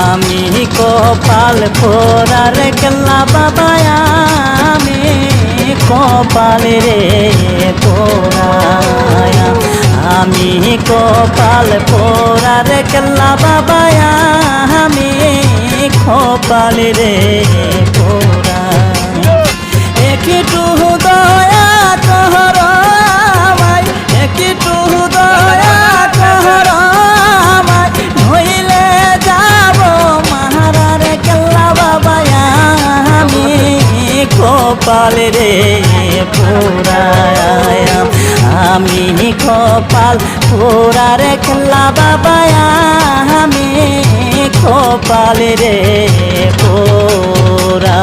আমি কপাল পোড়ার কেল্লা বাবা আমি কপাল রে পোড়ায়া আমি কপাল পোড়ার কেল্লা বাবা আমি কপাল রে পোড়া একটু দয়া কর আমায় একটু দয়া কর আমায় হইলে যাব মাহারার কেল্লা বাবা আমি কপাল রে পোড়ায়া আমি কপাল পোড়ার কেল্লা বাবা আমি কপাল রে পোড়া।